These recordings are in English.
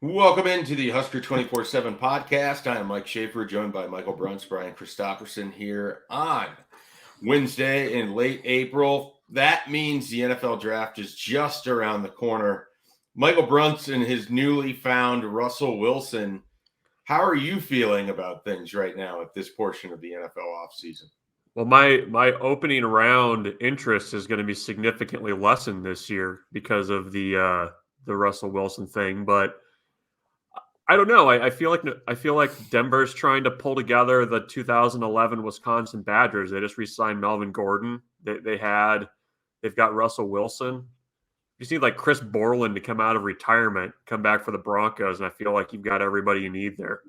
Welcome into the Husker247 podcast. I am Mike Schaefer, joined by Michael Bruntz, Brian Christopherson here on Wednesday in late April. That means the NFL draft is just around the corner. Michael Bruntz and his newly found Russell Wilson. How are you feeling about things right now at this portion of the NFL offseason? Well, my opening round interest is going to be significantly lessened this year because of the Russell Wilson thing, but I don't know. I feel like Denver's trying to pull together the 2011 Wisconsin Badgers. They just re-signed Melvin Gordon. They've got Russell Wilson. You just need like Chris Borland to come out of retirement, come back for the Broncos, and I feel like you've got everybody you need there.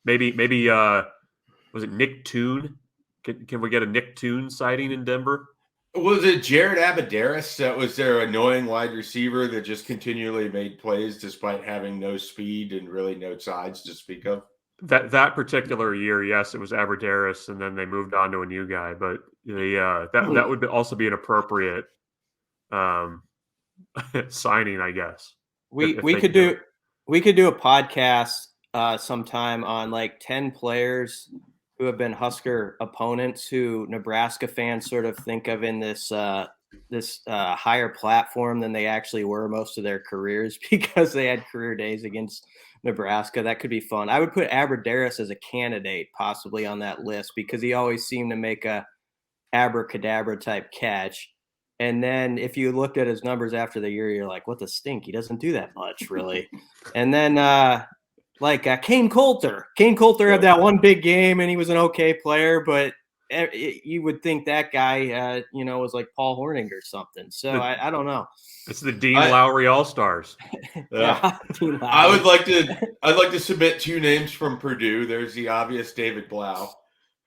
Maybe was it Nick Toon? Can we get a Nick Toon sighting in Denver? Was it Jared Abadaris that was their annoying wide receiver that just continually made plays despite having no speed and really no size to speak of? That particular year, yes, it was Abadaris, and then they moved on to a new guy. But that would also be an appropriate signing, I guess. We could do a podcast sometime on like 10 players who have been Husker opponents who Nebraska fans sort of think of in this higher platform than they actually were most of their careers because they had career days against Nebraska. That could be fun. I would put Abadaris as a candidate possibly on that list because he always seemed to make a abracadabra type catch. And then if you looked at his numbers after the year, you're like, what the stink? He doesn't do that much, really. And then Kane Coulter. Kane Coulter had that one big game, and he was an okay player, but you would think that guy, was like Paul Hornung or something. So I don't know. It's the Dean Lowry All-Stars. I'd like to submit two names from Purdue. There's the obvious David Blau,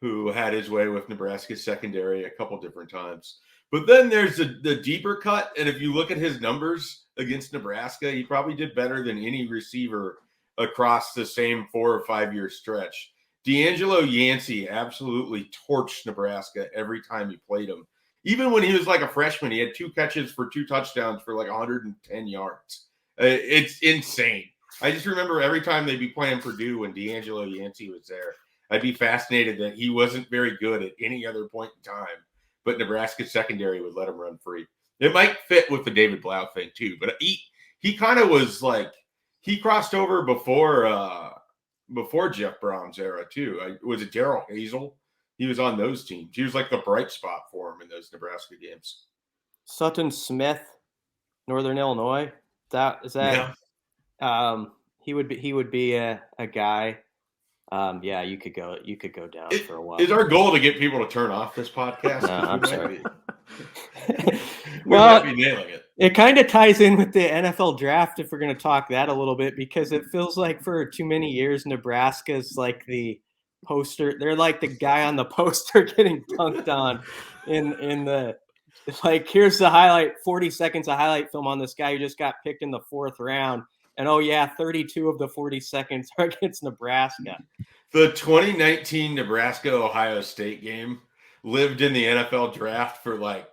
who had his way with Nebraska's secondary a couple different times. But then there's the deeper cut, and if you look at his numbers against Nebraska, he probably did better than any receiver across the same 4 or 5 year stretch. D'Angelo Yancey absolutely torched Nebraska every time he played him. Even when he was like a freshman, he had 2 catches for 2 touchdowns for like 110 yards. It's insane. I just remember every time they'd be playing Purdue when D'Angelo Yancey was there, I'd be fascinated that he wasn't very good at any other point in time, but Nebraska's secondary would let him run free. It might fit with the David Blau thing too, but he kind of was like, he crossed over before Jeff Brom's era too. Was it Darrell Hazel? He was on those teams. He was like the bright spot for him in those Nebraska games. Sutton Smith, Northern Illinois. Yeah. He would be a guy. You could go down for a while. Is our goal to get people to turn off this podcast? No, I'm sorry. We might be nailing it. It kind of ties in with the NFL draft if we're going to talk that a little bit, because it feels like for too many years, Nebraska's like the poster. They're like the guy on the poster getting dunked on in the, like, here's the highlight, 40 seconds of highlight film on this guy who just got picked in the 4th round. And 32 of the 40 seconds are against Nebraska. The 2019 Nebraska-Ohio State game lived in the NFL draft for like,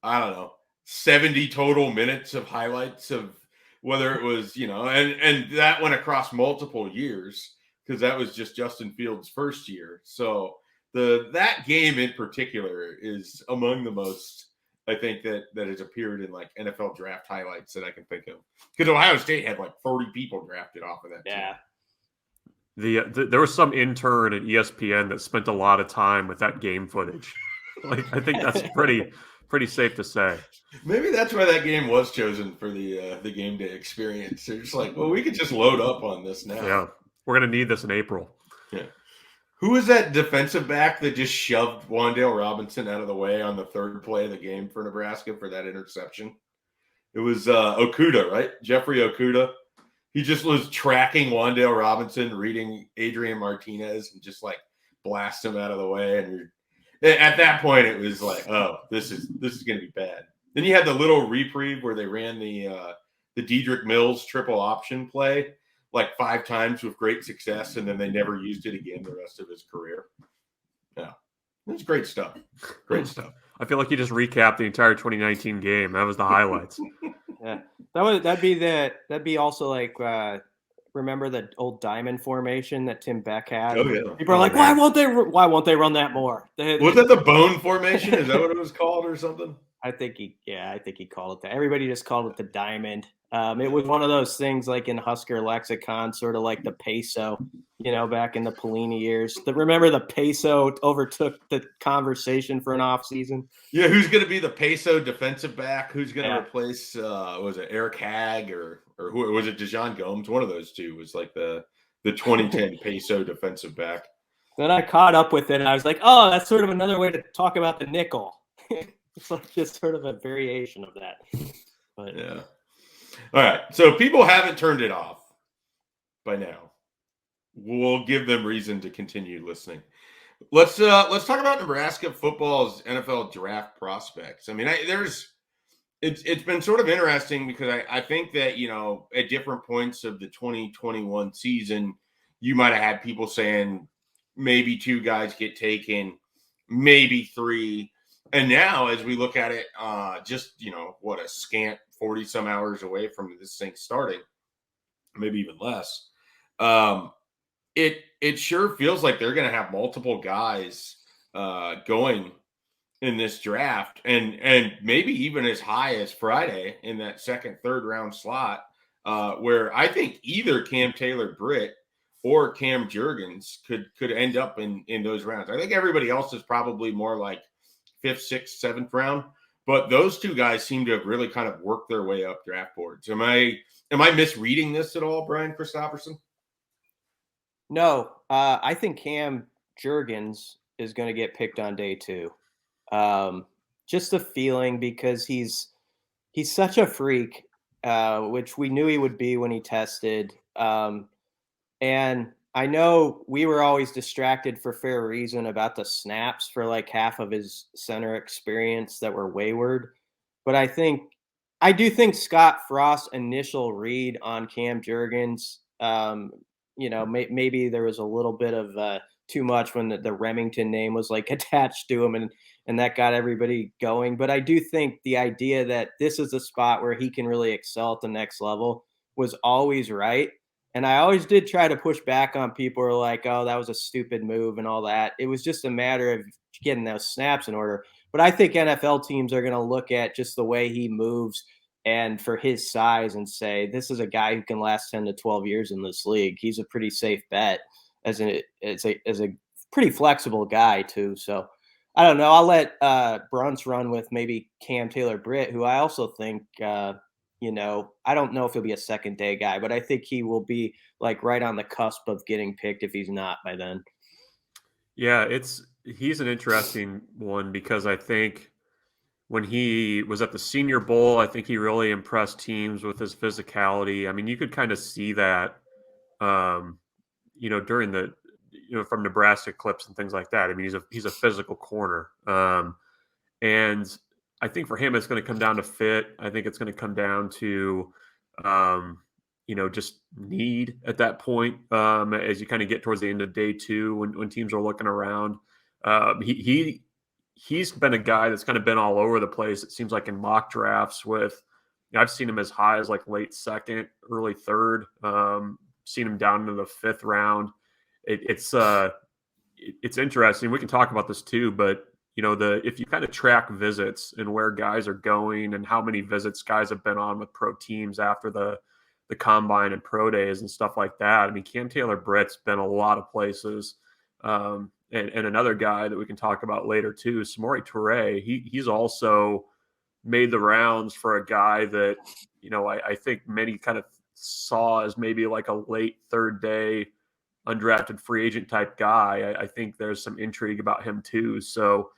I don't know, 70 total minutes of highlights of whether it was, and that went across multiple years because that was just Justin Fields' first year. So that game in particular is among the most, I think, that has appeared in like NFL draft highlights that I can think of. Because Ohio State had like 30 people drafted off of that team. There was some intern at ESPN that spent a lot of time with that game footage. Like, I think that's pretty safe to say. Maybe that's why that game was chosen for the game day experience. They're just like, well, we could just load up on this now. Yeah, we're going to need this in April. Yeah. Who was that defensive back that just shoved Wan'Dale Robinson out of the way on the 3rd play of the game for Nebraska for that interception? It was Okudah, right? Jeffrey Okudah. He just was tracking Wan'Dale Robinson, reading Adrian Martinez, and just like blast him out of the way. And at that point, it was like, oh, this is going to be bad. Then you had the little reprieve where they ran the Dedrick Mills triple option play like 5 times with great success, and then they never used it again the rest of his career. Yeah, it was great stuff. Great stuff. I feel like you just recapped the entire 2019 game. That was the highlights. Yeah, that'd be also like remember the old diamond formation that Tim Beck had? Oh yeah. People are like, why won't they run that more? Was that the bone formation? Is that what it was called or something? I think he called it that. Everybody just called it the diamond. It was one of those things like in Husker lexicon, sort of like the peso, back in the Pelini years. Remember the peso overtook the conversation for an off season? Yeah, who's going to be the peso defensive back? Who's going to replace, was it Eric Hagg or who was it, Dejon Gomes? One of those two was like the 2010 peso defensive back. Then I caught up with it, and I was like, oh, that's sort of another way to talk about the nickel. It's like just sort of a variation of that. But yeah. All right. So people haven't turned it off by now. We'll give them reason to continue listening. Let's talk about Nebraska football's NFL draft prospects. I mean, it's been sort of interesting because I think that, at different points of the 2021 season, you might have had people saying maybe 2 guys get taken, maybe 3. And now, as we look at it, just, a scant 40 some hours away from this thing starting, maybe even less, it sure feels like they're going to have multiple guys going in this draft and maybe even as high as Friday in that second, third round slot, where I think either Cam Taylor-Britt or Cam Jurgens could end up in those rounds. I think everybody else is probably more like 5th, 6th, 7th round, but those 2 guys seem to have really kind of worked their way up draft boards. Am I misreading this at all, Brian Christopherson? No, I think Cam Jurgens is going to get picked on day 2. Just a feeling because he's such a freak, which we knew he would be when he tested. And I know we were always distracted for fair reason about the snaps for like half of his center experience that were wayward. But I do think Scott Frost's initial read on Cam Jurgens, maybe there was a little bit of too much when the Remington name was like attached to him and that got everybody going. But I do think the idea that this is a spot where he can really excel at the next level was always right. And I always did try to push back on people who are like, oh, that was a stupid move and all that. It was just a matter of getting those snaps in order. But I think NFL teams are going to look at just the way he moves and for his size and say, this is a guy who can last 10 to 12 years in this league. He's a pretty safe bet as a pretty flexible guy too. So I don't know. I'll let Bruntz run with maybe Cam Taylor-Britt, who I also think, I don't know if he'll be a second day guy, but I think he will be like right on the cusp of getting picked if he's not by then. Yeah, he's an interesting one because I think when he was at the Senior Bowl, I think he really impressed teams with his physicality. I mean, you could kind of see that, during the, from Nebraska clips and things like that. I mean, he's a physical corner. And I think for him, it's going to come down to fit. I think it's going to come down to, just need at that point as you kind of get towards the end of day 2 when teams are looking around. He's been a guy that's kind of been all over the place. It seems like in mock drafts I've seen him as high as like late 2nd, early 3rd, seen him down into the 5th round. It's interesting. We can talk about this too, but if you kind of track visits and where guys are going and how many visits guys have been on with pro teams after the combine and pro days and stuff like that. I mean, Cam Taylor-Britt's been a lot of places. And another guy that we can talk about later too, Samori Toure, he's also made the rounds for a guy that, I think many kind of saw as maybe like a late 3rd day undrafted free agent type guy. I think there's some intrigue about him too. So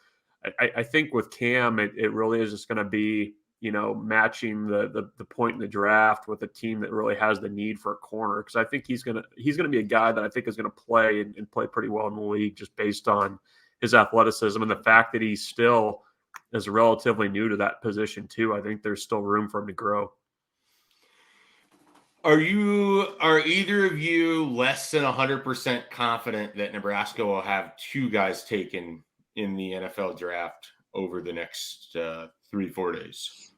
I think with Cam, it really is just going to be, matching the point in the draft with a team that really has the need for a corner. Because I think he's going to be a guy that I think is going to play and play pretty well in the league just based on his athleticism and the fact that he still is relatively new to that position too. I think there's still room for him to grow. Are either of you less than 100% confident that Nebraska will have 2 guys taken in the NFL draft over the next 3-4 days?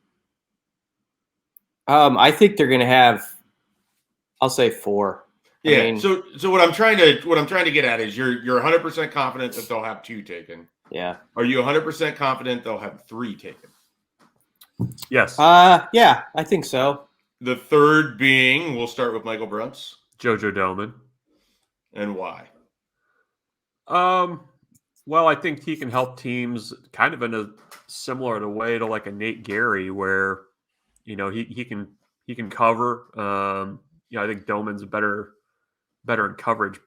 I think they're going to have, I'll say 4. Yeah. I mean, so what I'm trying to get at is you're 100% confident that they'll have 2 taken. yeah. Are you 100% confident they'll have 3 taken? Yes. Yeah, I think so. The third being, we'll start with Michael Bruntz. JoJo Domann. And why? Well, I think he can help teams kind of in a similar way to like a Nate Gary, where he can cover. I think Domann's better in coverage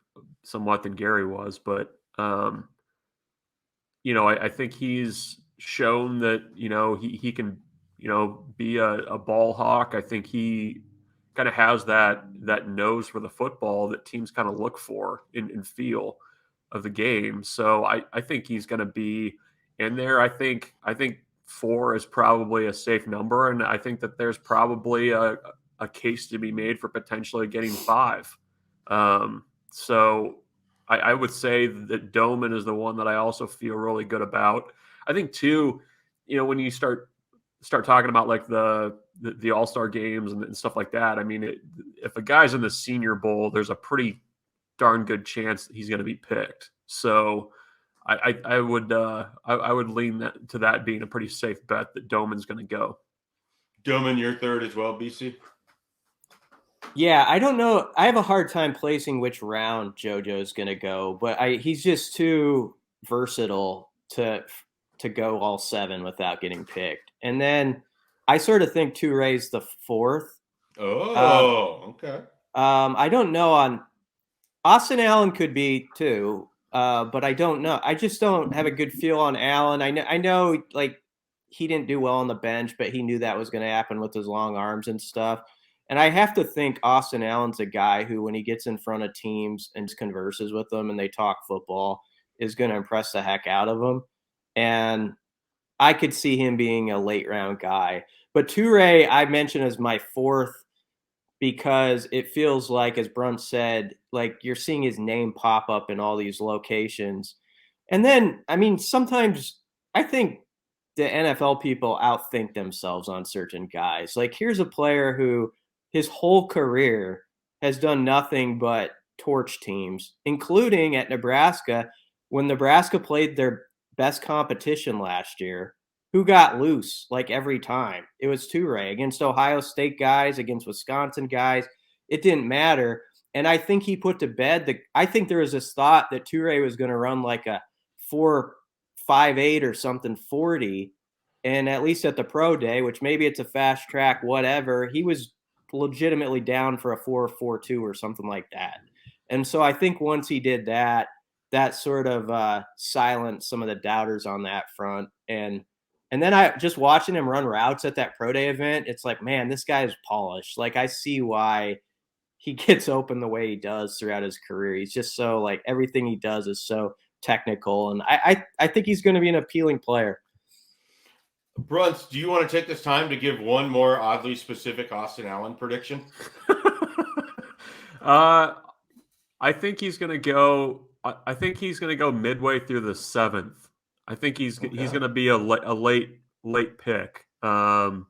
somewhat than Gary was, but I think he's shown that he can be a ball hawk. I think he kind of has that nose for the football that teams kind of look for in feel of the game. So I think he's going to be in there. I think 4 is probably a safe number, and I think that there's probably a case to be made for potentially getting 5. So I would say that Domann is the one that I also feel really good about. I think too, when you start talking about like the All-Star games and stuff like that, I mean, if a guy's in the Senior Bowl, there's a pretty darn good chance that he's going to be picked. So I would lean to that being a pretty safe bet that Domann's going to go. Domann, your third as well, BC? Yeah, I don't know. I have a hard time placing which round JoJo's going to go, but he's just too versatile to go all 7 without getting picked. And then I sort of think Touré's the 4th. Okay. I don't know on Austin Allen could be too, but I don't know. I just don't have a good feel on Allen. I know like he didn't do well on the bench, but he knew that was going to happen with his long arms and stuff. And I have to think Austin Allen's a guy who, when he gets in front of teams and converses with them and they talk football, is going to impress the heck out of them. And I could see him being a late round guy. But Touré, I mentioned as my 4th because it feels like, as Bruntz said, like you're seeing his name pop up in all these locations. And then, I mean, sometimes I think the NFL people outthink themselves on certain guys. Like, here's a player who his whole career has done nothing but torch teams, including at Nebraska. When Nebraska played their best competition last year, who got loose like every time? It was Touré against Ohio State guys, against Wisconsin guys. It didn't matter. And I think he put to bed I think there was this thought that Touré was going to run like a 4.58 or something 40. And at least at the pro day, which maybe it's a fast track, whatever, he was legitimately down for a 4.42 or something like that. And so I think once he did that, that sort of silenced some of the doubters on that front. And then I just watching him run routes at that pro day event, it's like, man, this guy is polished. Like, I see why he gets open the way he does throughout his career. He's just so, like, everything he does is so technical. And I think he's going to be an appealing player. Bruntz, do you want to take this time to give one more oddly specific Austin Allen prediction? I think he's going to go. I think he's going to go midway through the 7th. I think he's going to be a late pick. I'd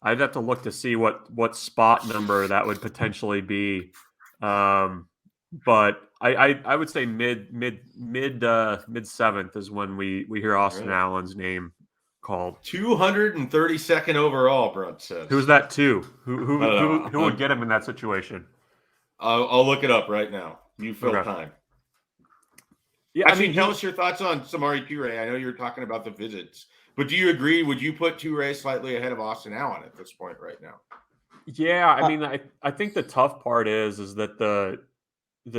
have to look to see what spot number that would potentially be. But I would say mid 7th is when we hear Austin Allen's name called. 232nd overall, Bruntz says. Who's that too? Who would get him in that situation? I'll look it up right now. You fill time. Yeah, actually, tell us your thoughts on Samori Touré. I know you're talking about the visits, but do you agree? Would you put Touré slightly ahead of Austin Allen at this point right now? Yeah, I mean, I think the tough part is that the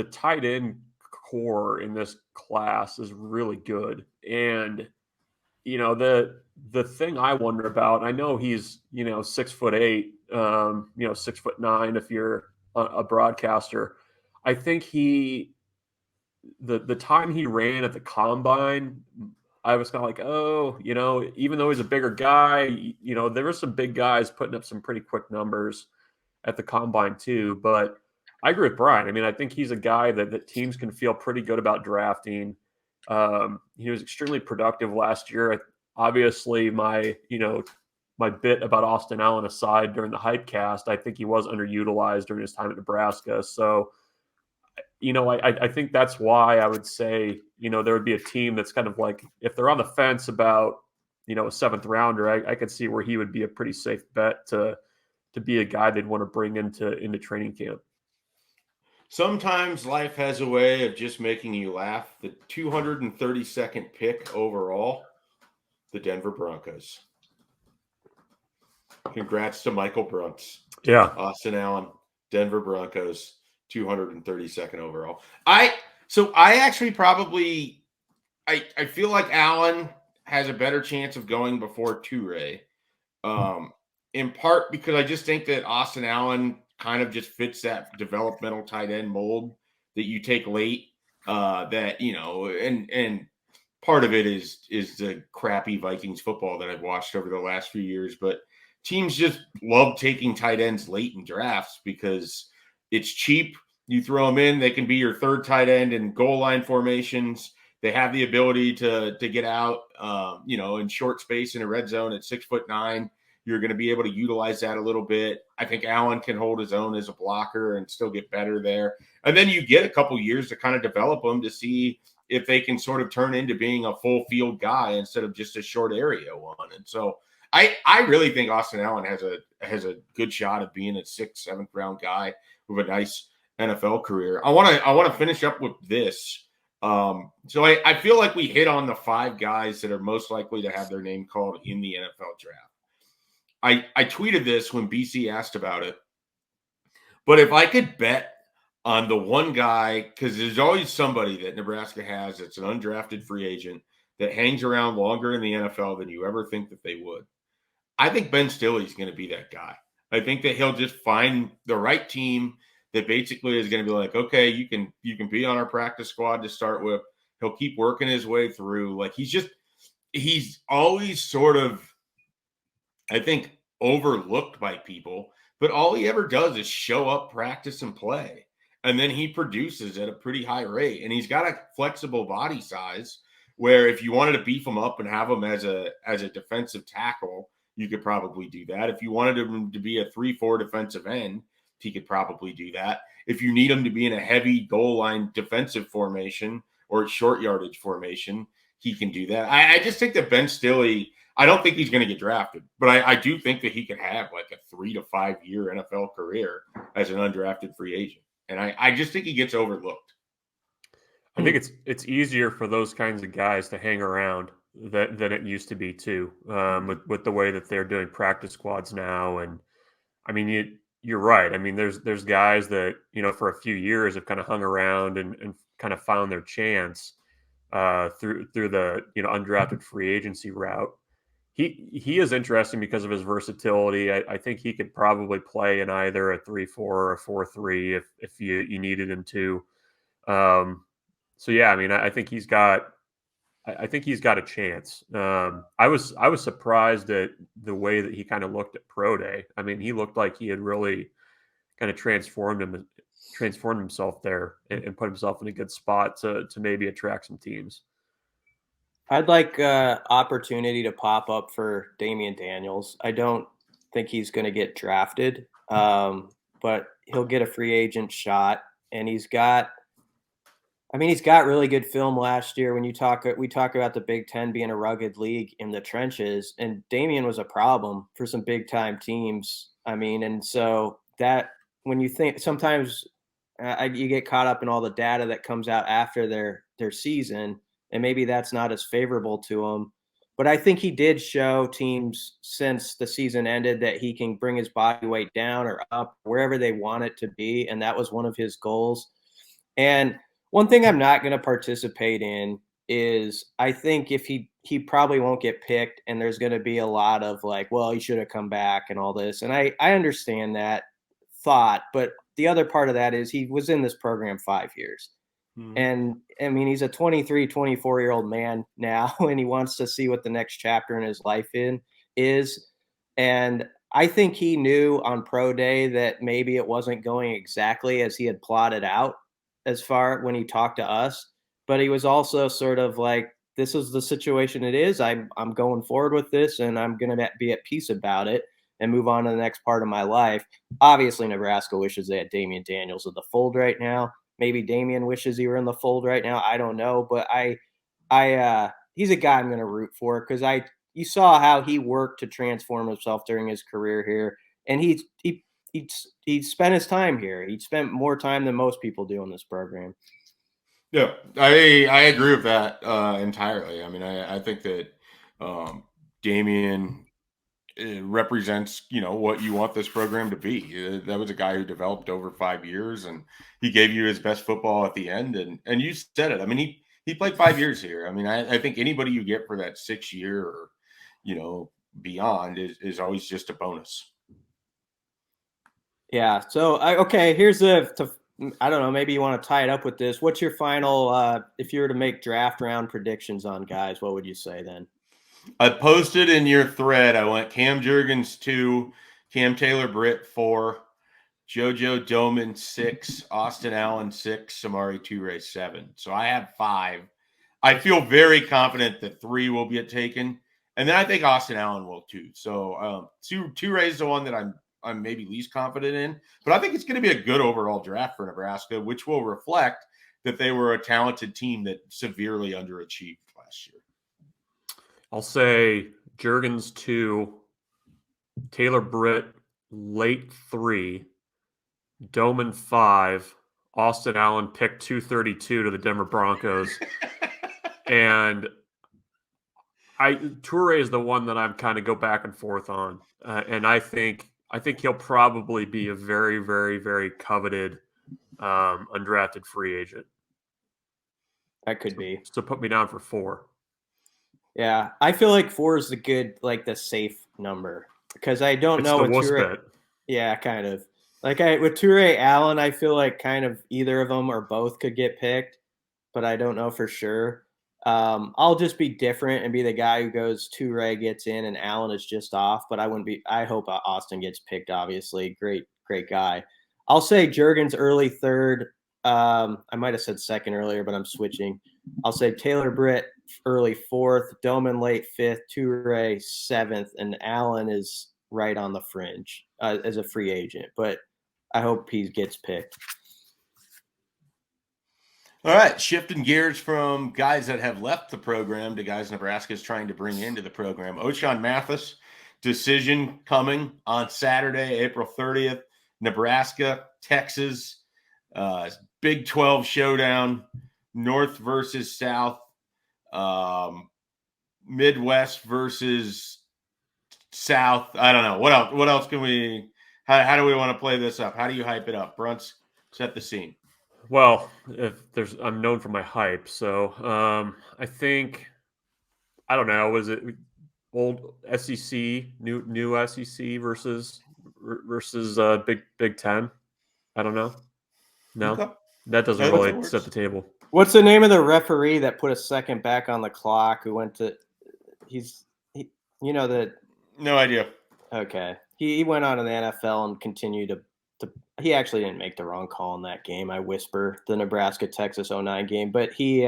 tight end core in this class is really good, and the thing I wonder about. I know he's 6'8", 6'9" if you're a broadcaster. I think the time he ran at the combine, I was kind of like, even though he's a bigger guy, there were some big guys putting up some pretty quick numbers at the combine too. But I agree with Brian. I mean, I think he's a guy that teams can feel pretty good about drafting. He was extremely productive last year. Obviously, my my bit about Austin Allen aside during the hype cast, I think he was underutilized during his time at Nebraska. So, I think that's why I would say, there would be a team that's kind of like, if they're on the fence about, a seventh rounder, I could see where he would be a pretty safe bet to be a guy they'd want to bring into training camp. Sometimes life has a way of just making you laugh. The 232nd pick overall, the Denver Broncos. Congrats to Michael Bruntz. Yeah. Austin Allen, Denver Broncos, 232nd overall. I actually probably I feel like Allen has a better chance of going before Toure. In part because I just think that Austin Allen kind of just fits that developmental tight end mold that you take late. And part of it is the crappy Vikings football that I've watched over the last few years. But teams just love taking tight ends late in drafts because it's cheap. You throw them in, they can be your third tight end in goal line formations. They have the ability to get out, in short space in a red zone at 6'9". You're going to be able to utilize that a little bit. I think Allen can hold his own as a blocker and still get better there. And then you get a couple years to kind of develop them to see if they can sort of turn into being a full field guy instead of just a short area one. And so I really think Austin Allen has a good shot of being a 6th, 7th round guy with a nice NFL career. I want to finish up with this. So I feel like we hit on the 5 guys that are most likely to have their name called in the NFL draft. I tweeted this when BC asked about it, but if I could bet on the one guy, because there's always somebody that Nebraska has that's an undrafted free agent that hangs around longer in the NFL than you ever think that they would. I think Ben Stilley's going to be that guy. I think that he'll just find the right team that basically is going to be like, okay, you can be on our practice squad to start with. He'll keep working his way through. Like he's always sort of, I think, overlooked by people, but all he ever does is show up, practice, and play. And then he produces at a pretty high rate. And he's got a flexible body size where if you wanted to beef him up and have him as a defensive tackle, you could probably do that. If you wanted him to be a 3-4 defensive end, he could probably do that. If you need him to be in a heavy goal line defensive formation or short yardage formation, he can do that. I just think that Ben Stilley, I don't think he's going to get drafted, but I do think that he could have like a 3 to 5 year NFL career as an undrafted free agent. And I just think he gets overlooked. I think it's easier for those kinds of guys to hang around than it used to be too, with the way that they're doing practice squads now. And I mean, you're right. I mean, there's guys that, for a few years have kind of hung around and kind of found their chance through the undrafted free agency route. He is interesting because of his versatility. I think he could probably play in either a 3-4 or a 4-3 if you needed him to. So yeah, I mean, I think he's got a chance. I was surprised at the way that he kind of looked at pro day. I mean, he looked like he had really kind of transformed himself there and put himself in a good spot to maybe attract some teams. I'd like opportunity to pop up for Damian Daniels. I don't think he's going to get drafted, but he'll get a free agent shot, and he's got really good film last year. When we talk about the Big Ten being a rugged league in the trenches, and Damian was a problem for some big time teams. I mean, and so that when you think sometimes you get caught up in all the data that comes out after their season, and maybe that's not as favorable to him. But I think he did show teams since the season ended that he can bring his body weight down or up wherever they want it to be, and that was one of his goals. And one thing I'm not going to participate in is I think if he probably won't get picked, and there's going to be a lot of like, well, he should have come back and all this. And I understand that thought, but the other part of that is he was in this program 5 years. Mm-hmm. And I mean, he's a 23, 24-year-old man now, and he wants to see what the next chapter in his life is. And I think he knew on pro day that maybe it wasn't going exactly as he had plotted out as far when he talked to us, but he was also sort of like, this is the situation it is. I'm going forward with this, and I'm going to be at peace about it and move on to the next part of my life. Obviously, Nebraska wishes they had Damian Daniels in the fold right now. Maybe Damian wishes he were in the fold right now. I don't know, but he's a guy I'm going to root for because you saw how he worked to transform himself during his career here, and he spent his time here. He spent more time than most people do in this program. Yeah, I agree with that entirely. I mean, I think that Damian represents, what you want this program to be. That was a guy who developed over 5 years, and he gave you his best football at the end. And you said it. I mean, he played 5 years here. I mean, I think anybody you get for that 6 year or, beyond is always just a bonus. Yeah. So here's I don't know, maybe you want to tie it up with this. What's your final, if you were to make draft round predictions on guys, what would you say then? I posted in your thread, I went Cam Jurgens 2, Cam Taylor-Britt 4, JoJo Domann 6, Austin Allen 6, Samari Toure 7. So I have 5. I feel very confident that 3 will be taken. And then I think Austin Allen will too. So Toure is the one that I'm maybe least confident in, but I think it's going to be a good overall draft for Nebraska, which will reflect that they were a talented team that severely underachieved last year. I'll say Jurgens 2, Taylor-Britt late 3, Domann 5, Austin Allen picked 232 to the Denver Broncos. And Toure is the one that I'm kind of go back and forth on. And I think he'll probably be a very, very, very coveted undrafted free agent. That could be. So put me down for 4. Yeah, I feel like 4 is the safe number because I don't know what Toure. Yeah, kind of. With Toure Allen, I feel like kind of either of them or both could get picked, but I don't know for sure. I'll just be different and be the guy who goes Toure gets in and Allen is just off, but I hope Austin gets picked, obviously. Great guy. I'll say Jurgens early 3rd. I might have said 2nd earlier, but I'm switching. I'll say Taylor-Britt early 4th, Domann late 5th, Toure 7th, and Allen is right on the fringe as a free agent, but I hope he gets picked. All right, shifting gears from guys that have left the program to guys Nebraska is trying to bring into the program. Ochaun Mathis, decision coming on Saturday, April 30th. Nebraska, Texas, Big 12 showdown, North versus South, Midwest versus South. I don't know. What else can we – how do we want to play this up? How do you hype it up? Bruntz, set the scene. Well, I'm known for my hype, so I think I don't know. Was it old SEC, new SEC versus Big Ten? I don't know. No, okay. That doesn't really set the table. What's the name of the referee that put a second back on the clock? Who went to? No idea. Okay, he went on to the NFL and continued to. He actually didn't make the wrong call in that game. I whisper the Nebraska-Texas 09 game, but he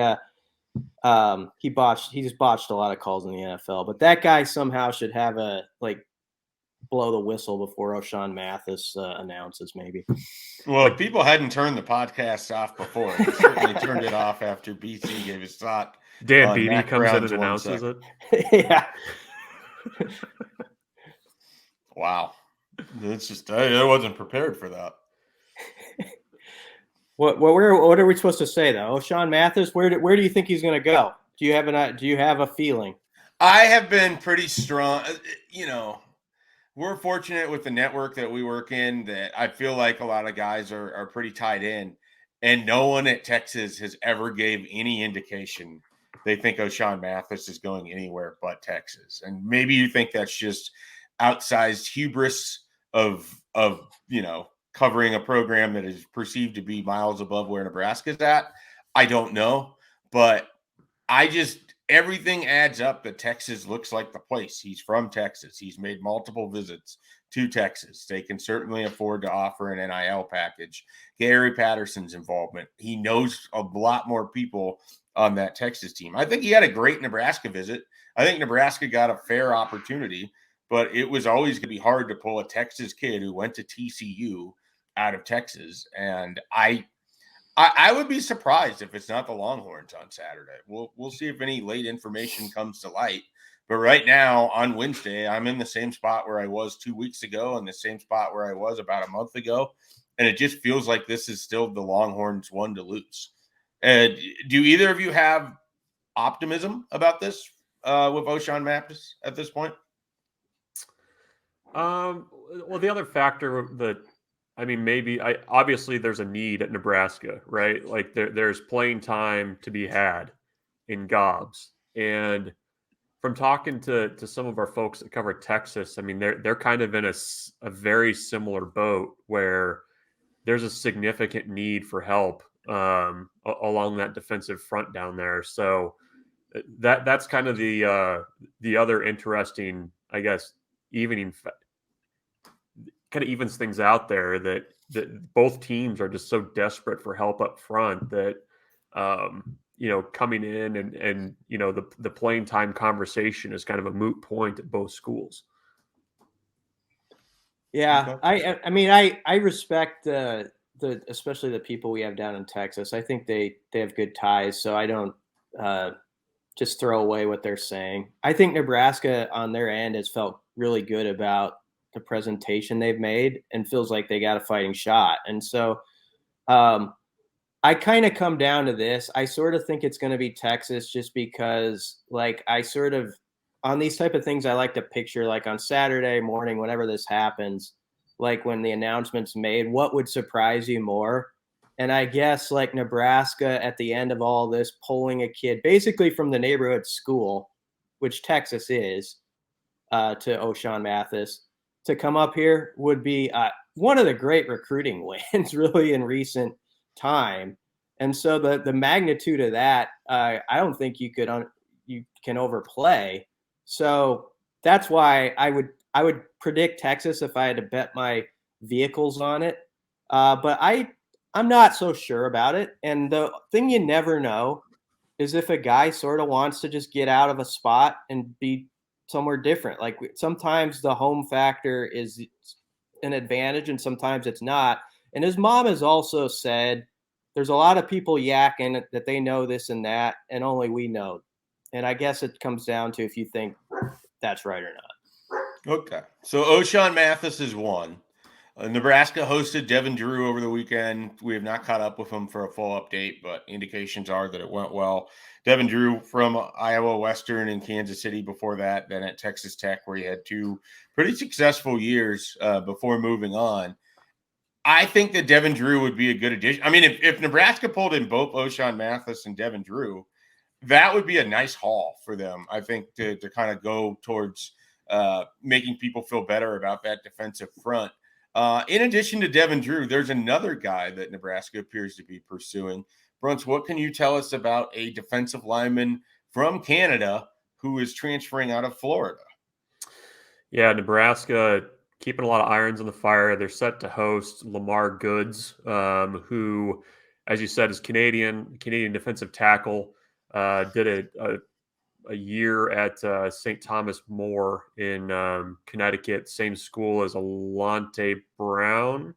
just botched a lot of calls in the NFL. But that guy somehow should have blow the whistle before Ochaun Mathis announces, maybe. Well, if people hadn't turned the podcast off before, they certainly turned it off after BC gave his thought. Dan Beatty comes in and announces it. Yeah. Wow. It's just I wasn't prepared for that. What are we supposed to say though? Ochaun Mathis, where do you think he's going to go? Do you have a feeling? I have been pretty strong. We're fortunate with the network that we work in that I feel like a lot of guys are pretty tied in, and no one at Texas has ever gave any indication they think Ochaun Mathis is going anywhere but Texas. And maybe you think that's just outsized hubris of covering a program that is perceived to be miles above where Nebraska's at. I don't know, but everything adds up that Texas looks like the place. He's from Texas. He's made multiple visits to Texas. They can certainly afford to offer an NIL package. Gary Patterson's involvement. He knows a lot more people on that Texas team. I think he had a great Nebraska visit. I think Nebraska got a fair opportunity, but it was always going to be hard to pull a Texas kid who went to TCU out of Texas. And I would be surprised if it's not the Longhorns on Saturday. We'll see if any late information comes to light. But right now on Wednesday, I'm in the same spot where I was 2 weeks ago and the same spot where I was about a month ago. And it just feels like this is still the Longhorns' one to lose. Do either of you have optimism about this with Ochaun Mathis at this point? Well, the other factor that, I mean, obviously there's a need at Nebraska, right? Like there's playing time to be had in gobs. And from talking to some of our folks that cover Texas, I mean, they're kind of in a very similar boat where there's a significant need for help along that defensive front down there. So that's kind of the other interesting, I guess, kind of evens things out there that both teams are just so desperate for help up front that coming in and the playing time conversation is kind of a moot point at both schools. Yeah, I mean I respect especially the people we have down in Texas. I think they have good ties, so I don't just throw away what they're saying. I think Nebraska on their end has felt really good about the presentation they've made and feels like they got a fighting shot. And so I kind of come down to this. I sort of think it's going to be Texas just because like I sort of on these type of things, I like to picture like on Saturday morning, whenever this happens, like when the announcement's made, what would surprise you more? And I guess like Nebraska at the end of all this, pulling a kid basically from the neighborhood school, which Texas is, to Ochaun Mathis, to come up here would be one of the great recruiting wins really in recent time. And so the magnitude of that, I don't think you can overplay. So that's why I would predict Texas if I had to bet my vehicles on it. But I'm not so sure about it. And the thing you never know is if a guy sort of wants to just get out of a spot and be somewhere different. Like sometimes the home factor is an advantage and sometimes it's not. And his mom has also said there's a lot of people yakking that they know this and that, and only we know. And I guess it comes down to if you think that's right or not. Okay. So Ochaun Mathis is one. Nebraska hosted Devin Drew over the weekend. We have not caught up with him for a full update, but indications are that it went well. Devin Drew from Iowa Western and Kansas City before that, then at Texas Tech, where he had 2 pretty successful years before moving on. I think that Devin Drew would be a good addition. I mean, if Nebraska pulled in both Ochaun Mathis and Devin Drew, that would be a nice haul for them, I think, to kind of go towards making people feel better about that defensive front. In addition to Devin Drew, there's another guy that Nebraska appears to be pursuing. Bruntz, what can you tell us about a defensive lineman from Canada who is transferring out of Florida? Yeah, Nebraska keeping a lot of irons in the fire. They're set to host Lamar Goods, who, as you said, is Canadian defensive tackle. Did a year at St. Thomas More in Connecticut, same school as Alante Brown,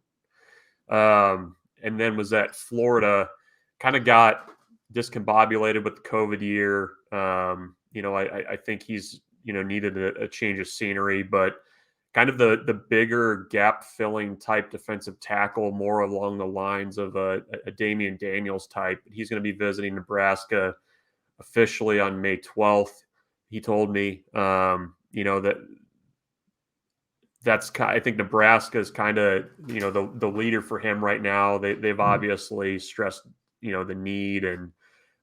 and then was at Florida. Kind of got discombobulated with the COVID year. I think he's needed a change of scenery, but kind of the bigger gap filling type defensive tackle, more along the lines of a Damian Daniels type. He's going to be visiting Nebraska officially on May 12th. He told me, I think Nebraska is kind of, the leader for him right now. They've obviously stressed, the need and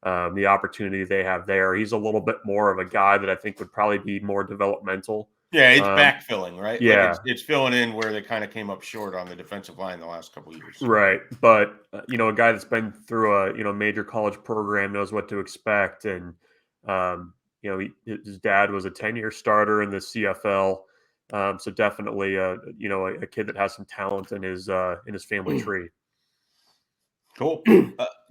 the opportunity they have there. He's a little bit more of a guy that I think would probably be more developmental. Yeah, it's backfilling, right? Yeah. Like it's filling in where they kind of came up short on the defensive line the last couple of years. Right. But, a guy that's been through a, major college program knows what to expect. And, his dad was a 10-year starter in the CFL. So definitely, a kid that has some talent in his family tree. Cool.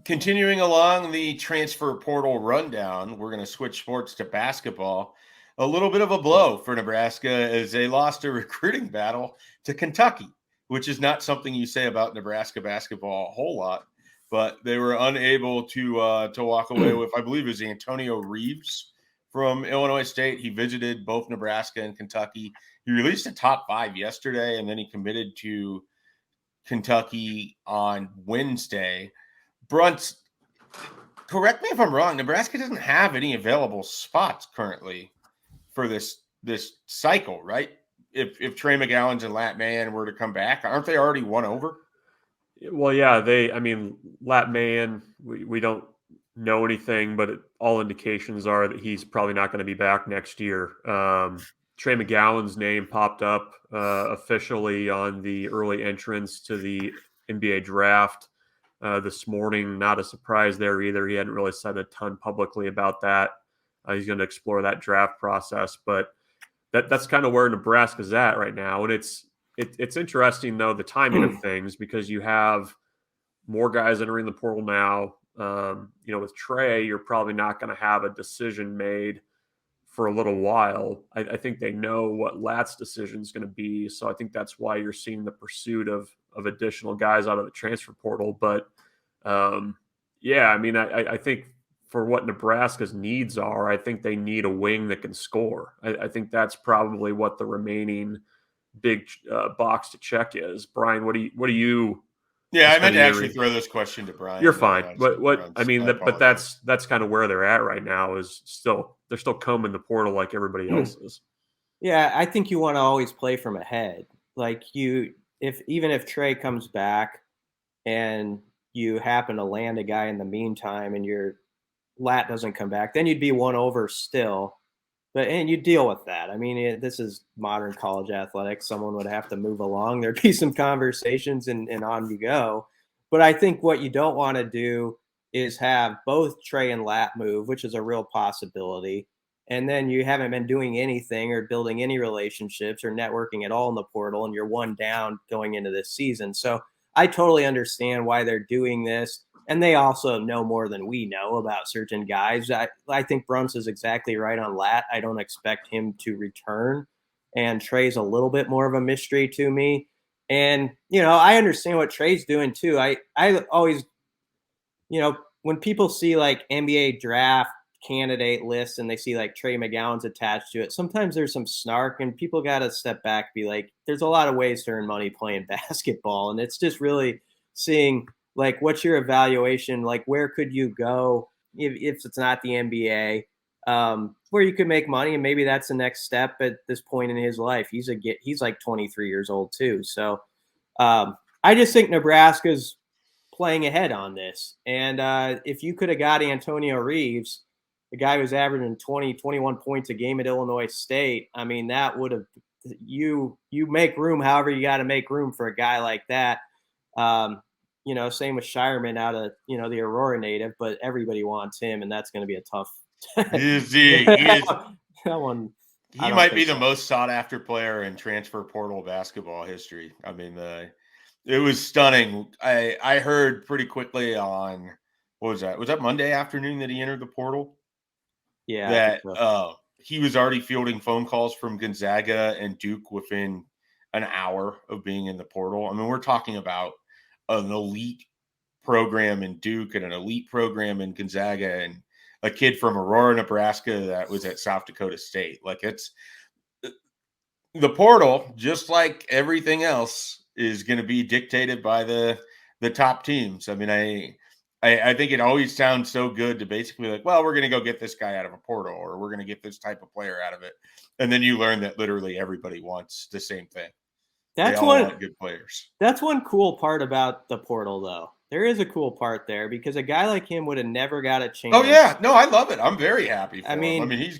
Continuing along the transfer portal rundown, we're going to switch sports to basketball. A little bit of a blow for Nebraska as they lost a recruiting battle to Kentucky, which is not something you say about Nebraska basketball a whole lot, but they were unable to walk away with, I believe it was Antonio Reeves from Illinois State. He visited both Nebraska and Kentucky. He released a top 5 yesterday, and then he committed to Kentucky on Wednesday. Bruntz, correct me if I'm wrong, Nebraska doesn't have any available spots currently for this cycle, right? If Trey McGowan's and Lat Mayen were to come back, aren't they already won over? Well, yeah, Lat Mayen, we don't know anything, but all indications are that he's probably not going to be back next year. Trey McGowan's name popped up officially on the early entrance to the NBA draft this morning. Not a surprise there either. He hadn't really said a ton publicly about that. He's going to explore that draft process, but that's kind of where Nebraska's at right now. And it's interesting, though, the timing of things, because you have more guys entering the portal now. With Trey, you're probably not going to have a decision made for a little while. I think they know what Lat's decision is going to be. So I think that's why you're seeing the pursuit of additional guys out of the transfer portal. But I think for what Nebraska's needs are, I think they need a wing that can score. I think that's probably what the remaining big box to check is. Brian, what do you? Yeah, I meant to actually throw this question to Brian. You're fine. But that's kind of where they're at right now. They're still combing the portal like everybody else is. Yeah, I think you want to always play from ahead. Like even if Trey comes back and you happen to land a guy in the meantime and your Lat doesn't come back, then you'd be won over still. And you deal with that. I mean, this is modern college athletics. Someone would have to move along. There'd be some conversations and on you go. But I think what you don't want to do is have both Trey and Lat move, which is a real possibility. And then you haven't been doing anything or building any relationships or networking at all in the portal, and you're one down going into this season. So I totally understand why they're doing this. And they also know more than we know about certain guys. I think Bruntz is exactly right on Lat. I don't expect him to return. And Trey's a little bit more of a mystery to me. And, I understand what Trey's doing too. I always, when people see like NBA draft candidate lists and they see like Trey McGowan's attached to it, sometimes there's some snark and people got to step back, be like, there's a lot of ways to earn money playing basketball. And it's just really seeing, like, what's your evaluation? Like, where could you go if it's not the NBA, where you could make money? And maybe that's the next step at this point in his life. He's like 23 years old too. So I just think Nebraska's playing ahead on this. And if you could have got Antonio Reeves, the guy who's averaging 20, 21 points a game at Illinois State, I mean, that would have you make room however you got to make room for a guy like that. Same with Shireman out of, the Aurora native, but everybody wants him, and that's going to be a tough. That one. He might be the most sought after player in transfer portal basketball history. I mean, it was stunning. I heard pretty quickly on, what was that? Was that Monday afternoon that he entered the portal? Yeah. That he was already fielding phone calls from Gonzaga and Duke within an hour of being in the portal. I mean, we're talking about an elite program in Duke and an elite program in Gonzaga and a kid from Aurora, Nebraska that was at South Dakota State. Like, it's the portal, just like everything else, is going to be dictated by the top teams. I mean, I think it always sounds so good to basically like, well, we're going to go get this guy out of a portal, or we're going to get this type of player out of it. And then you learn that literally everybody wants the same thing. That's want good players. That's one cool part about the portal, though. There is a cool part there because a guy like him would have never got a chance. Oh yeah, no, I love it. I'm very happy for him. I mean, he's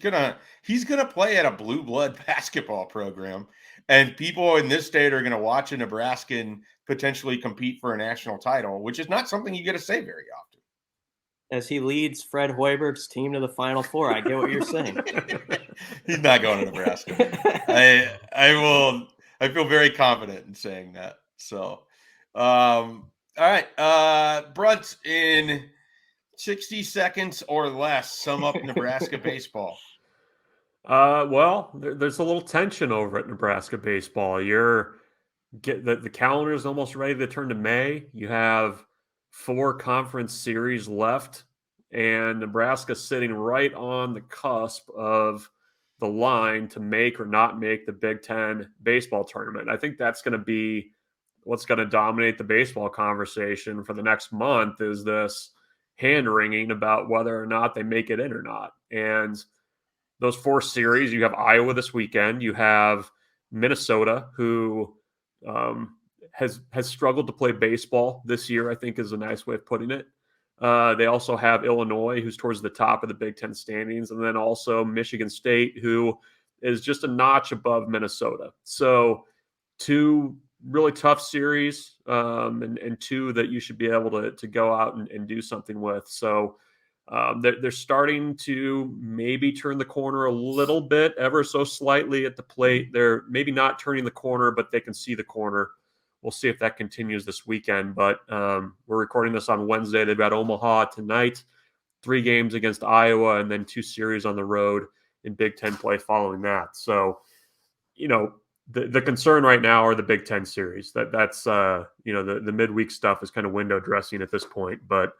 gonna play at a blue blood basketball program, and people in this state are gonna watch a Nebraskan potentially compete for a national title, which is not something you get to say very often. as he leads Fred Hoiberg's team to the Final Four. I get what you're saying. He's not going to Nebraska. I feel very confident in saying that. So, all right. Bruntz, in 60 seconds or less, sum up Nebraska baseball. Well, there's a little tension over at Nebraska baseball. The calendar is almost ready to turn to May. You have 4 conference series left, and Nebraska sitting right on the cusp of the line to make or not make the Big Ten baseball tournament. I think that's going to be what's going to dominate the baseball conversation for the next month, is this hand-wringing about whether or not they make it in or not. And those 4 series, you have Iowa this weekend, you have Minnesota, who has struggled to play baseball this year, I think is a nice way of putting it. They also have Illinois, who's towards the top of the Big Ten standings, and then also Michigan State, who is just a notch above Minnesota. So 2 really tough series, and 2 that you should be able to go out and do something with. So they're starting to maybe turn the corner a little bit, ever so slightly at the plate. They're maybe not turning the corner, but they can see the corner. We'll see if that continues this weekend. But we're recording this on Wednesday. They've got Omaha tonight, 3 games against Iowa, and then 2 series on the road in Big Ten play following that. So, the concern right now are the Big Ten series. That's the midweek stuff is kind of window dressing at this point. But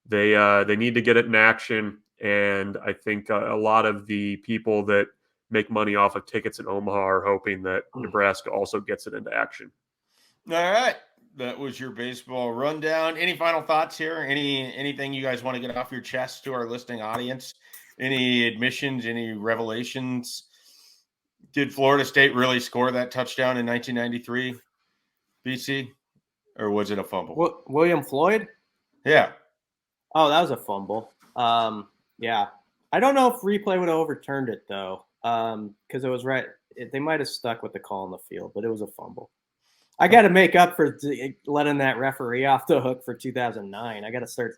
they need to get it in action. And I think a lot of the people that make money off of tickets in Omaha are hoping that Nebraska also gets it into action. All right. That was your baseball rundown. Any final thoughts here? Anything you guys want to get off your chest to our listening audience? Any admissions, any revelations? Did Florida State really score that touchdown in 1993, BC? Or was it a fumble? William Floyd? Yeah. Oh, that was a fumble. Yeah. I don't know if replay would have overturned it, though, because it was right. They might have stuck with the call on the field, but it was a fumble. I got to make up for letting that referee off the hook for 2009. I got to start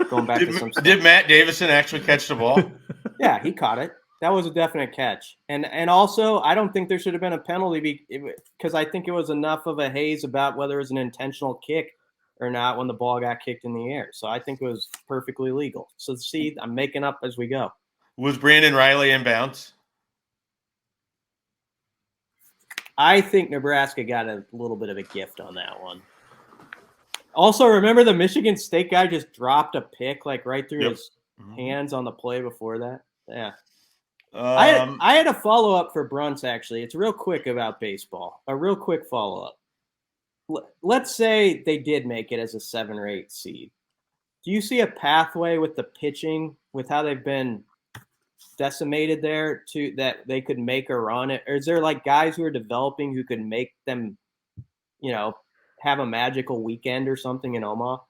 going back to some stuff. Did Matt Davison actually catch the ball? Yeah, he caught it. That was a definite catch. And also, I don't think there should have been a penalty because I think it was enough of a haze about whether it was an intentional kick or not when the ball got kicked in the air. So I think it was perfectly legal. So see, I'm making up as we go. Was Brandon Riley in bounds? I think Nebraska got a little bit of a gift on that one. Also, remember the Michigan State guy just dropped a pick right through his hands on the play before that? Yeah. I had a follow-up for Bruntz, actually. It's real quick about baseball. A real quick follow-up. Let's say they did make it as a 7 or 8 seed. Do you see a pathway with the pitching, with how they've been decimated there, to that they could make a run? Or is there guys who are developing who could make them, have a magical weekend or something in Omaha?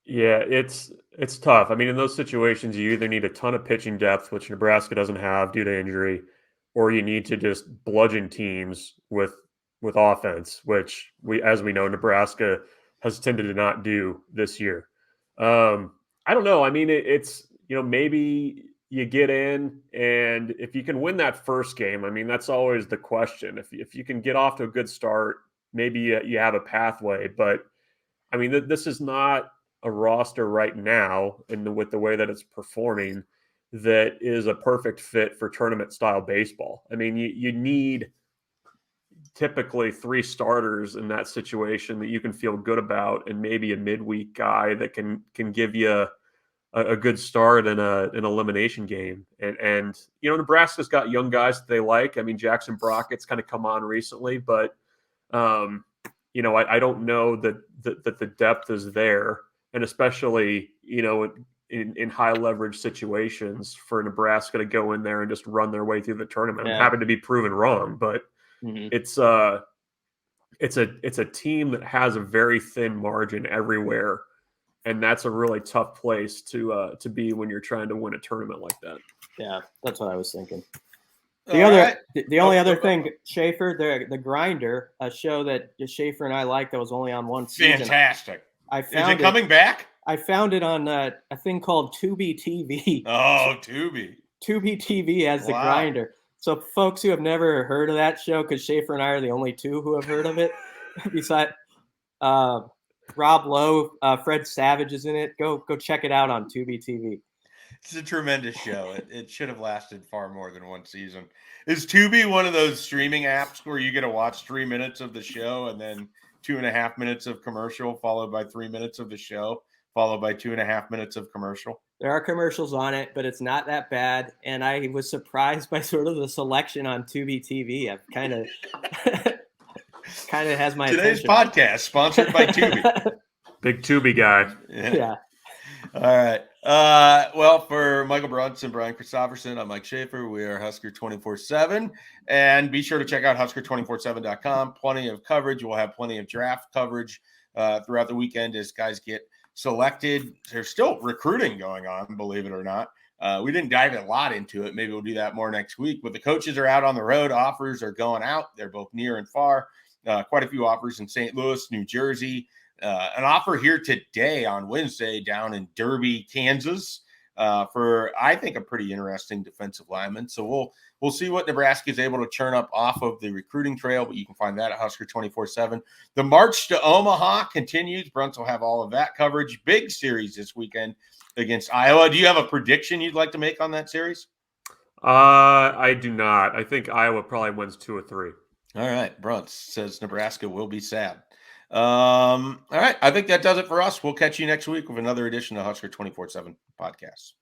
Yeah, it's tough. I mean, in those situations, you either need a ton of pitching depth, which Nebraska doesn't have due to injury, or you need to just bludgeon teams with offense, which as we know, Nebraska has tended to not do this year. I don't know. I mean, it's maybe you get in, and if you can win that first game, I mean, that's always the question. If you can get off to a good start, maybe you have a pathway. But I mean, this is not a roster right now, and with the way that it's performing, that is a perfect fit for tournament style baseball. I mean, you need typically 3 starters in that situation that you can feel good about, and maybe a midweek guy that can give you a good start in an elimination game. And Nebraska's got young guys that they like. I mean, Jackson Brockett's kind of come on recently, but I don't know that the depth is there. And especially, in high leverage situations for Nebraska to go in there and just run their way through the tournament. Yeah. I'm happy to be proven wrong, but it's a team that has a very thin margin everywhere, and that's a really tough place to be when you're trying to win a tournament like that. Yeah, that's what I was thinking. The only other thing, Schaefer, the Grinder, a show that Schaefer and I liked that was only on one season. Fantastic. Is it coming back? I found it on a thing called Tubi TV. Oh, Tubi. Tubi TV as the grinder. So folks who have never heard of that show, because Schaefer and I are the only two who have heard of it, besides Rob Lowe, Fred Savage is in it. Go check it out on Tubi TV. It's a tremendous show. It should have lasted far more than one season. Is Tubi one of those streaming apps where you get to watch 3 minutes of the show and then 2.5 minutes of commercial, followed by 3 minutes of the show, followed by 2.5 minutes of commercial? There are commercials on it, but it's not that bad. And I was surprised by sort of the selection on Tubi TV. I've kind of has my Today's attention. podcast sponsored by Tubi. Big Tubi guy. Yeah. All right. Well, for Michael Bruntz and Brian Christopherson, I'm Mike Schaefer. We are Husker247. And be sure to check out Husker247.com. Plenty of coverage. We'll have plenty of draft coverage throughout the weekend as guys get selected. There's still recruiting going on, believe it or not. We didn't dive a lot into it. Maybe we'll do that more next week. But the coaches are out on the road. Offers are going out. They're both near and far. Quite a few offers in St. Louis, New Jersey. An offer here today on Wednesday down in Derby, Kansas, for I think a pretty interesting defensive lineman. So we'll see what Nebraska is able to churn up off of the recruiting trail, but you can find that at Husker247. The march to Omaha continues. Bruntz will have all of that coverage. Big series this weekend against Iowa. Do you have a prediction you'd like to make on that series? I do not. I think Iowa probably wins 2 or 3. All right. Bruntz says Nebraska will be sad. All right. I think that does it for us. We'll catch you next week with another edition of Husker 24/7 podcast.